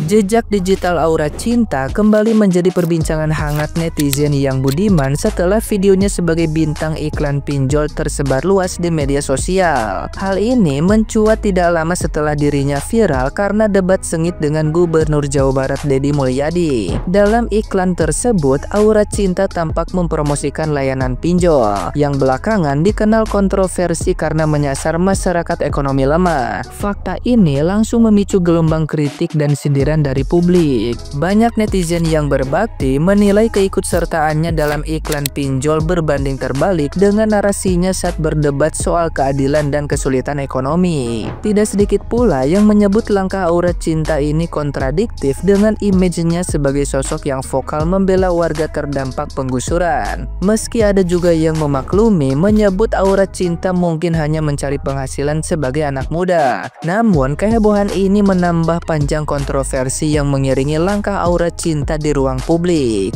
Jejak digital Aura Cinta kembali menjadi perbincangan hangat netizen yang budiman setelah videonya sebagai bintang iklan pinjol tersebar luas di media sosial. Hal ini mencuat tidak lama setelah dirinya viral karena debat sengit dengan Gubernur Jawa Barat Deddy Mulyadi. Dalam iklan tersebut, Aura Cinta tampak mempromosikan layanan pinjol yang belakangan dikenal kontroversi karena menyasar masyarakat ekonomi lemah. Fakta ini langsung memicu gelombang kritik dan sindiran dari publik. Banyak netizen yang berbakti menilai keikutsertaannya dalam iklan pinjol berbanding terbalik dengan narasinya saat berdebat soal keadilan dan kesulitan ekonomi. Tidak sedikit pula yang menyebut langkah Aura Cinta ini kontradiktif dengan image-nya sebagai sosok yang vokal membela warga terdampak penggusuran. Meski ada juga yang memaklumi menyebut Aura Cinta mungkin hanya mencari penghasilan sebagai anak muda. Namun kehebohan ini menambah panjang kontroversi yang mengiringi langkah Aura Cinta di ruang publik.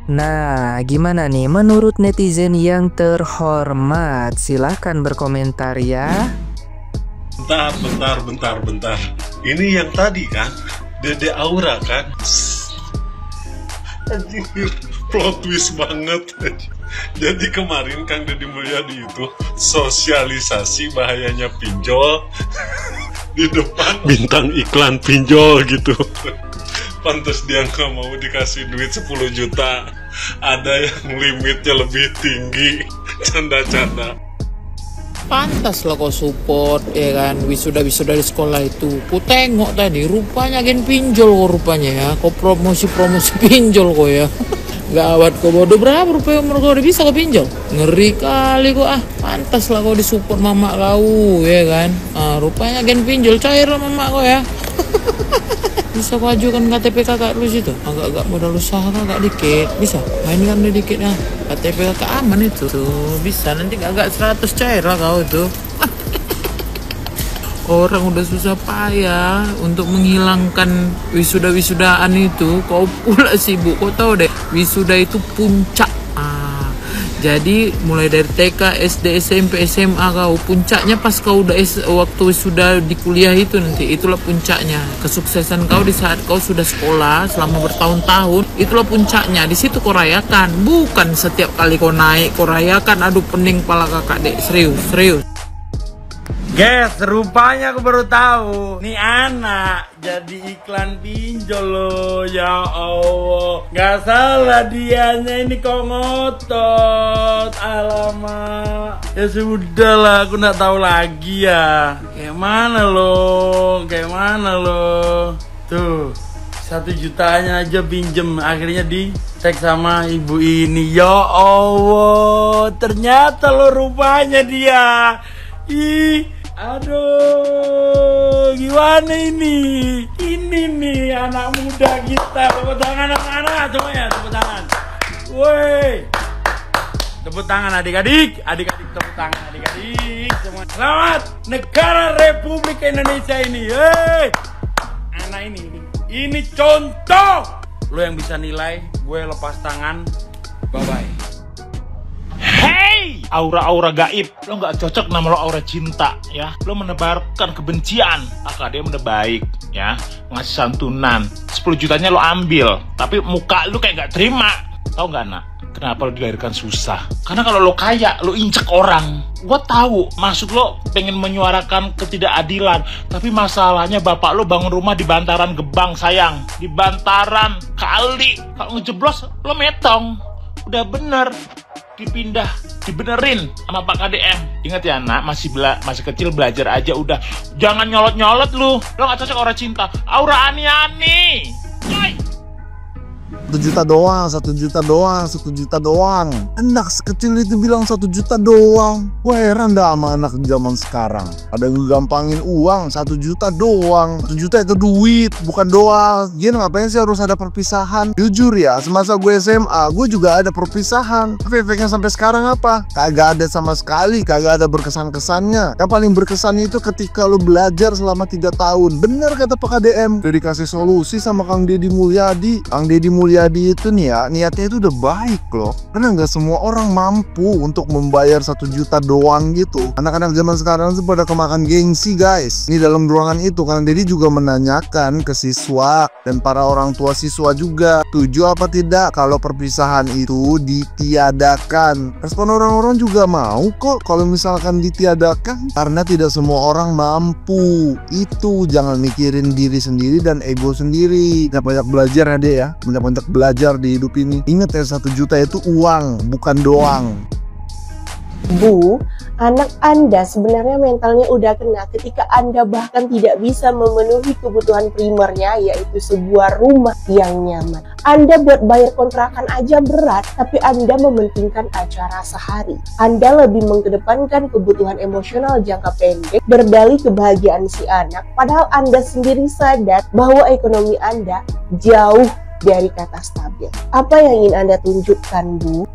Nah, gimana nih menurut netizen yang terhormat? Silahkan berkomentar ya. Bentar. Ini yang tadi kan? Dede Aura kan? Anjir, plot twist banget. Jadi kemarin Kang Deddy Mulyadi itu sosialisasi bahayanya pinjol di depan bintang iklan pinjol gitu. Pantes dia nggak mau dikasih duit 10 juta. Ada yang limitnya lebih tinggi. Canda-canda. Pantas lah kau support ya kan, wisuda-wisuda di sekolah itu. Ku tengok tadi rupanya gen pinjol kok rupanya ya. Kau promosi pinjol kok ya. Gawat kau bodoh, berapa rupiah umur kau udah bisa kau pinjol? Ngeri kali kau pantas lah kau disupport mama kau ya kan. Rupanya gen pinjol cair lah mama kau ya. Bisa kau ajukan KTP kakak lu situ, agak modal usaha kakak dikit, bisa. Ini kan udah dikit ya, KTP kakak aman itu tuh, bisa nanti agak 100 cair lah kau tuh. Orang udah susah payah untuk menghilangkan wisuda-wisudaan itu, kau pula sibuk. Kau tahu deh, wisuda itu puncak. Jadi mulai dari TK, SD, SMP, SMA kau puncaknya pas kau udah waktu sudah di kuliah itu nanti itulah puncaknya. Kesuksesan kau di saat kau sudah sekolah selama bertahun-tahun itulah puncaknya. Di situ kau rayakan, bukan setiap kali kau naik kau rayakan. Aduh pening pala kakak dek, serius. Guys, rupanya aku baru tahu nih anak jadi iklan pinjol loh. Ya Allah, nggak salah dianya ini kok ngotot. Alamak, ya sudah lah, aku nggak tahu lagi ya. Kayak mana lo? Tuh 1 jutanya aja pinjem, akhirnya di tag sama ibu ini. Ya Allah, ternyata lo rupanya dia. Aduh, gimana ini? Ini nih anak muda kita. Tepuk tangan anak-anak, semuanya tepuk tangan. Woi, tepuk tangan adik-adik, tepuk tangan adik-adik semua. Selamat negara Republik Indonesia ini. Hei, anak ini contoh. Lo yang bisa nilai, gue lepas tangan. Bye bye. Hey, aura-aura gaib, lo nggak cocok nama lo Aura Cinta ya. Lo menebarkan kebencian. Dia udah baik ya, ngasih santunan 10 jutanya lo ambil, tapi muka lo kayak nggak terima. Tahu nggak nak? Kenapa lo dilahirkan susah? Karena kalau lo kaya, lo injek orang. Gua tahu maksud lo pengen menyuarakan ketidakadilan, tapi masalahnya bapak lo bangun rumah di bantaran Gebang sayang, di bantaran kali. Kalau ngejeblos lo metong. Udah bener dibenerin sama Pak KDM. Ingat ya nak, masih kecil, belajar aja udah. Jangan nyolot-nyolot lu. Lo gak cocok Aura Cinta. Aura ani-ani. 1 juta doang, 1 juta doang, 1 juta doang. Anak sekecil itu bilang 1 juta doang. Wah, heran dah sama anak zaman sekarang. Ada yang gampangin uang, 1 juta doang. 1 juta itu duit, bukan doang. Gini ngapain sih harus ada perpisahan? Jujur ya, semasa gue SMA, gue juga ada perpisahan. Tapi efeknya sampai sekarang apa? Kagak ada sama sekali, kagak ada berkesan-kesannya. Yang paling berkesan itu ketika lo belajar selama 3 tahun. Bener kata Pak KDM, udah dikasih solusi sama Kang Deddy Mulyadi. Kang Deddy Mulyadi Mulyadi itu nih ya, niatnya itu udah baik loh. Karena nggak semua orang mampu untuk membayar 1 juta doang gitu. Anak-anak zaman sekarang tuh pada kemakan gengsi guys. Ini dalam ruangan itu, karena Dedi juga menanyakan ke siswa dan para orang tua siswa juga, setuju apa tidak kalau perpisahan itu ditiadakan. Respon orang-orang juga mau kok kalau misalkan ditiadakan, karena tidak semua orang mampu. Itu jangan mikirin diri sendiri dan ego sendiri. Banyak belajar ya deh ya, banyak belajar di hidup ini. Ingat ya, 1 juta itu uang, bukan doang. Bu, anak Anda sebenarnya mentalnya udah kena ketika Anda bahkan tidak bisa memenuhi kebutuhan primernya, yaitu sebuah rumah yang nyaman. Anda buat bayar kontrakan aja berat, tapi Anda mementingkan acara sehari. Anda lebih mengedepankan kebutuhan emosional jangka pendek, berdalih kebahagiaan si anak, padahal Anda sendiri sadar bahwa ekonomi Anda jauh dari kata stabil. Apa yang ingin Anda tunjukkan, Bu?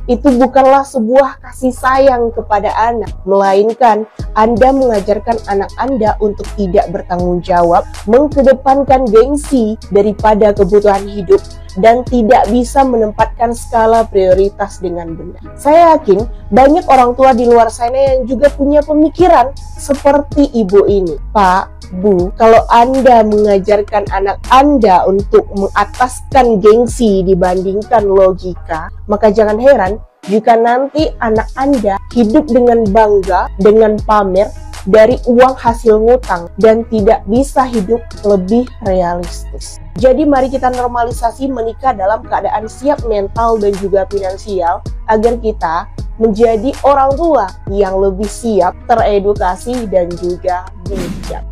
Itu bukanlah sebuah kasih sayang kepada anak, melainkan Anda mengajarkan anak Anda untuk tidak bertanggung jawab, mengedepankan gengsi daripada kebutuhan hidup, dan tidak bisa menempatkan skala prioritas dengan benar. Saya yakin banyak orang tua di luar sana yang juga punya pemikiran seperti ibu ini. Pak, Bu, kalau Anda mengajarkan anak Anda untuk mengataskan gengsi dibandingkan logika, maka jangan heran jika nanti anak Anda hidup dengan bangga, dengan pamer dari uang hasil ngutang, dan tidak bisa hidup lebih realistis. Jadi mari kita normalisasi menikah dalam keadaan siap mental dan juga finansial, agar kita menjadi orang tua yang lebih siap, teredukasi, dan juga bijak.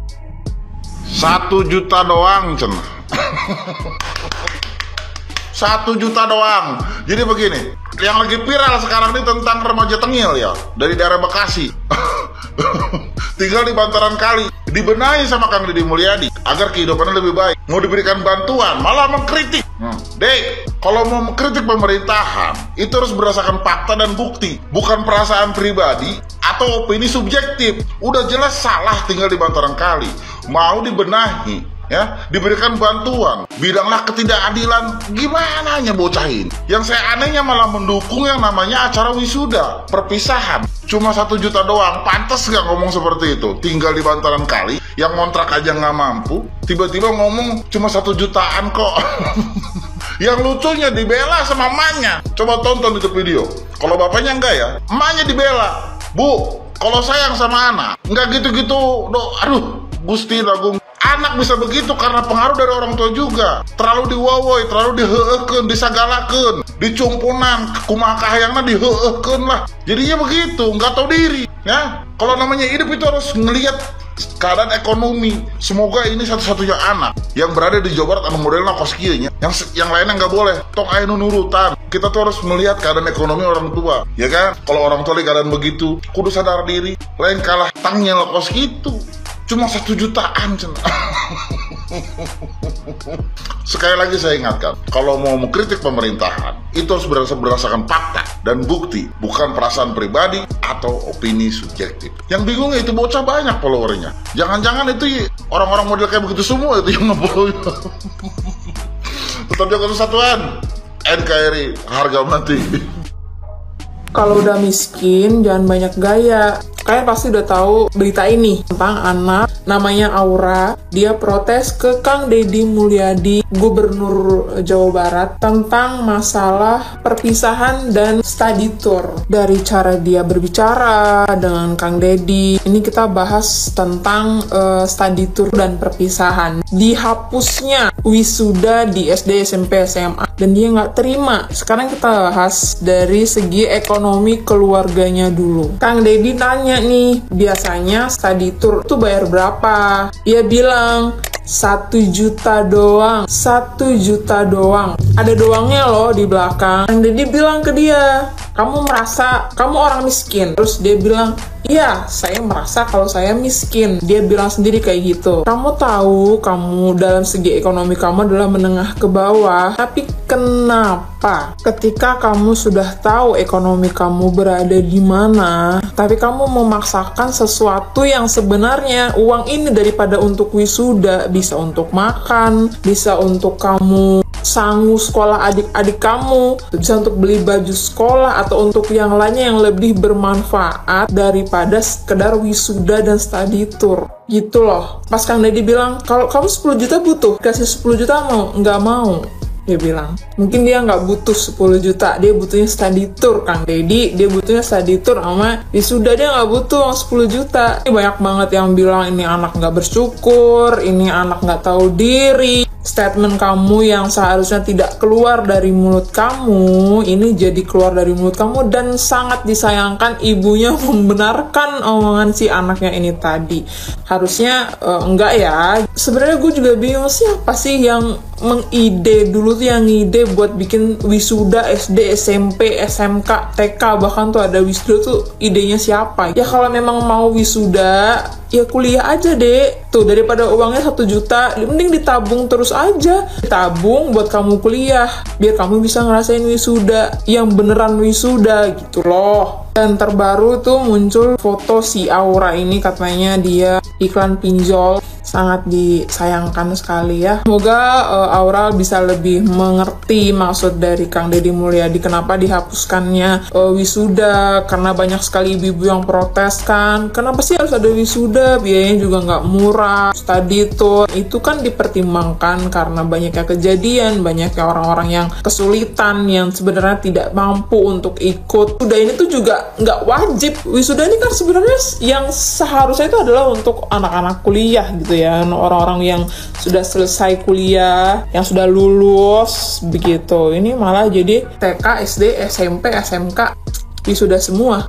1 juta doang, Cen. 1 juta doang. Jadi begini, yang lagi viral sekarang ini tentang remaja tengil ya, dari daerah Bekasi. Tinggal di bantaran kali, dibenahi sama Kang Deddy Mulyadi agar kehidupannya lebih baik. Mau diberikan bantuan, malah mengkritik. Dek, kalau mau mengkritik pemerintahan, itu harus berdasarkan fakta dan bukti, bukan perasaan pribadi atau opini subjektif. Udah jelas salah tinggal di bantaran kali, mau dibenahi, ya, diberikan bantuan. Bilanglah ketidakadilan, gimana hanya bocahin. Yang saya anehnya malah mendukung yang namanya acara wisuda, perpisahan. Cuma 1 juta doang, pantas gak ngomong seperti itu? Tinggal di bantaran kali, yang ngontrak aja nggak mampu, tiba-tiba ngomong cuma 1 jutaan kok. Yang lucunya dibela sama emaknya. Coba tonton itu video. Kalau bapaknya enggak ya, emaknya dibela. Bu, kalau sayang sama anak, enggak gitu-gitu. Aduh, Gusti Agung. Anak bisa begitu karena pengaruh dari orang tua juga. Terlalu diwawoi, terlalu diheueukeun, disagalakeun, dicumpunan, kumaha kahayangna diheueukeun lah. Jadinya begitu, nggak tahu diri. Ya, kalau namanya hidup itu harus ngelihat keadaan ekonomi. Semoga ini satu-satunya anak yang berada di Jawa Barat anu modelna kos kieu nya. Yang lainnya nggak boleh. Tong aya nu nurutan. Kita tuh harus melihat keadaan ekonomi orang tua, ya kan? Kalau orang tua lagi keadaan begitu, kudu sadar diri. Lain kalah tangnya kos gitu. Cuma 1 jutaan, Cen. Sekali lagi saya ingatkan, kalau mau mengkritik pemerintahan, itu harus berdasarkan fakta dan bukti, bukan perasaan pribadi atau opini subjektif. Yang bingung itu bocah banyak followernya. Jangan-jangan itu orang-orang model kayak begitu semua itu yang nge-follow. Tetap jaga kesatuan. NKRI, harga mati. Kalau udah miskin, jangan banyak gaya. Kalian pasti udah tahu berita ini tentang anak namanya Aura. Dia protes ke Kang Deddy Mulyadi, Gubernur Jawa Barat, tentang masalah perpisahan dan study tour. Dari cara dia berbicara dengan Kang Deddy, ini kita bahas tentang study tour dan perpisahan. Dihapusnya wisuda di SD, SMP, SMA, dan dia nggak terima. Sekarang kita bahas dari segi ekonomi keluarganya dulu. Kang Deddy nanya nih, biasanya study tour tuh bayar berapa? Dia bilang 1 juta doang. 1 juta doang. Ada doangnya loh di belakang. Kang Deddy bilang ke dia, kamu merasa kamu orang miskin? Terus dia bilang, iya, saya merasa kalau saya miskin. Dia bilang sendiri kayak gitu. Kamu tahu kamu dalam segi ekonomi kamu adalah menengah ke bawah. Tapi kenapa ketika kamu sudah tahu ekonomi kamu berada di mana, tapi kamu memaksakan sesuatu yang sebenarnya uang ini daripada untuk wisuda, bisa untuk makan, bisa untuk kamu sangu sekolah adik-adik kamu, bisa untuk beli baju sekolah atau untuk yang lainnya yang lebih bermanfaat daripada sekedar wisuda dan study tour gitu loh. Pas Kang Deddy bilang, kalau kamu 10 juta butuh, kasih 10 juta mau? Nggak mau. Dia bilang, mungkin dia nggak butuh 10 juta, dia butuhnya study tour. Kang Deddy, dia butuhnya study tour sama wisuda, dia nggak butuh 10 juta. Ini banyak banget yang bilang ini anak nggak bersyukur, ini anak nggak tahu diri. Statement kamu yang seharusnya tidak keluar dari mulut kamu, ini jadi keluar dari mulut kamu, dan sangat disayangkan ibunya membenarkan omongan si anaknya ini tadi. Harusnya enggak ya. Sebenarnya gue juga bingung, siapa sih yang mengide dulu tuh, yang ngide buat bikin wisuda SD, SMP, SMK, TK, bahkan tuh ada wisuda tuh idenya siapa? Ya kalau memang mau wisuda, ya kuliah aja deh. Tuh, daripada uangnya 1 juta, mending ditabung terus aja. Ditabung buat kamu kuliah, biar kamu bisa ngerasain wisuda yang beneran wisuda gitu loh. Dan terbaru tuh muncul foto si Aura ini, katanya dia iklan pinjol. Sangat disayangkan sekali ya. Semoga Aura bisa lebih mengerti maksud dari Kang Deddy Mulyadi kenapa dihapuskannya wisuda, karena banyak sekali ibu-ibu yang protes kan, kenapa sih harus ada wisuda, biayanya juga nggak murah, study tour itu kan dipertimbangkan karena banyaknya kejadian, banyaknya orang-orang yang kesulitan, yang sebenarnya tidak mampu untuk ikut. Wisuda ini tuh juga nggak wajib. Wisuda ini kan sebenarnya yang seharusnya itu adalah untuk anak-anak kuliah gitu ya, orang-orang yang sudah selesai kuliah, yang sudah lulus begitu. Ini malah jadi TK, SD, SMP, SMK wisuda semua.